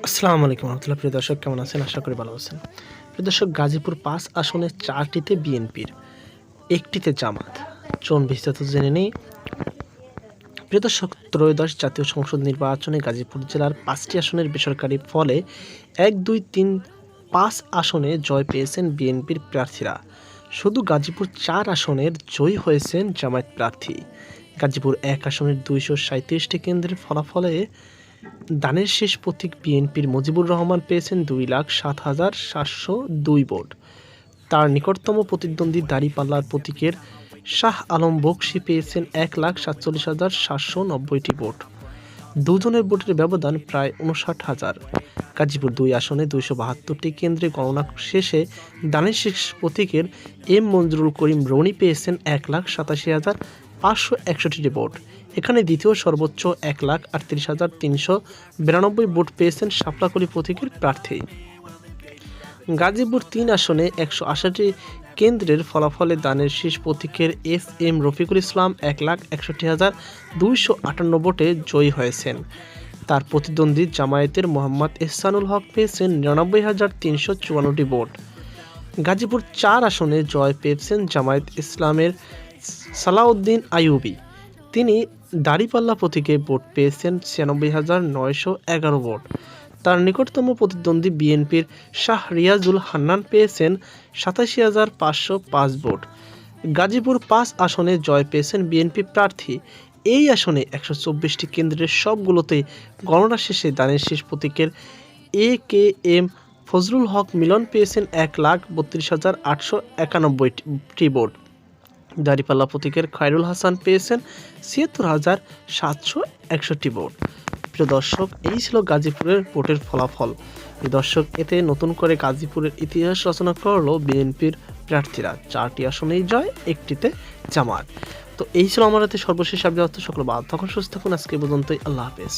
আসসালামু আলাইকুম রহমতুল্লাহ। প্রিয় দর্শক, কেমন আছেন? আশা করি ভালো আছেন। প্রিয় দর্শক, গাজীপুর ৫ আসনে ৪টিতে বিএনপির, ১টিতে জামাত। চলুন বিস্তারিত জেনে নেই। প্রিয় দর্শক, ত্রয়োদশ জাতীয় সংসদ নির্বাচনে গাজীপুর জেলার ৫টি আসনের বেসরকারি ফলে ১, ২, ৩, ৫ আসনে জয় পেয়েছেন বিএনপির প্রার্থীরা। শুধু গাজীপুর ৪ আসনের জয়ী হয়েছেন জামায়াত প্রার্থী। গাজীপুর ১ আসনের ২৩৭টি কেন্দ্রের ফলাফলে দানের শেষ প্রতীক বিএনপির মুজিবুর রহমান পেয়েছেন ২,৭,৭০২ ভোট। তার নিকটতম প্রতিদ্বন্দ্বী দাঁড়িপাল্লার প্রতীকের শাহ আলম বকশী পেয়েছেন ১,৪৭,৭৯০টি ভোট। দুজনের ভোটের ব্যবধান প্রায় ৫৯,০০০। গাজীপুর ২ আসনে ২৭২টি কেন্দ্রে গণনা শেষে দানের শেষ প্রতীকের এম মঞ্জুরুল করিম রনি পেয়েছেন ১,৮৭,৫৬১টি ভোট। এখানে দ্বিতীয় সর্বোচ্চ ১,৩৮,৩৯২ ভোট পেয়েছেন শাপলাকলী প্রতীকের প্রার্থী। গাজীপুর ৩ আসনে ১৮০টি কেন্দ্রের ফলাফলে দানের শেষ প্রতীকের এস এম রফিকুল ইসলাম ১,৬১,২৫৮ ভোটে জয়ী হয়েছেন। তার প্রতিদ্বন্দ্বী জামায়াতের মোহাম্মদ এহসানুল হক পেয়েছেন ৯৯,৩৫৪টি ভোট। গাজীপুর ৪ আসনে জয় পেয়েছেন জামায়াত ইসলামের সালাউদ্দিন আইয়ুবী। তিনি দাঁড়িপাল্লা প্রতীকে ভোট পেয়েছেন ৯৬,৯১১ ভোট। তার নিকটতম প্রতিদ্বন্দ্বী বিএনপির শাহ রিয়াজুল হান্নান পেয়েছেন ৮৭,৫০৫ ভোট। গাজীপুর ৫ আসনে জয় পেয়েছেন বিএনপি প্রার্থী। এই আসনে ১২৪টি কেন্দ্রের সবগুলোতেই গণনা শেষে দানের শেষ প্রতীকের এ কে এম ফজলুল হক মিলন পেয়েছেন ১,৩২,৮৯১টি ভোট। দাঁড়িপাল্লা প্রতীকের খায়রুল হাসান পেয়েছেন ৭৬,৭৬১ ভোট। প্রিয় দর্শক, এই ছিল গাজীপুরের ভোটের ফলাফল। প্রিয় দর্শক, এতে নতুন করে গাজীপুরের ইতিহাস রচনা করলো বিএনপির প্রার্থীরা। ৪টি আসনেই জয়, ১টিতে জামাত। তো এই ছিল আমার হাতে সর্বশেষ আপডেট। সকল ভালো থাকুন, সুস্থ থাকুন। আজকে পর্যন্তই। আল্লাহ হাফেজ।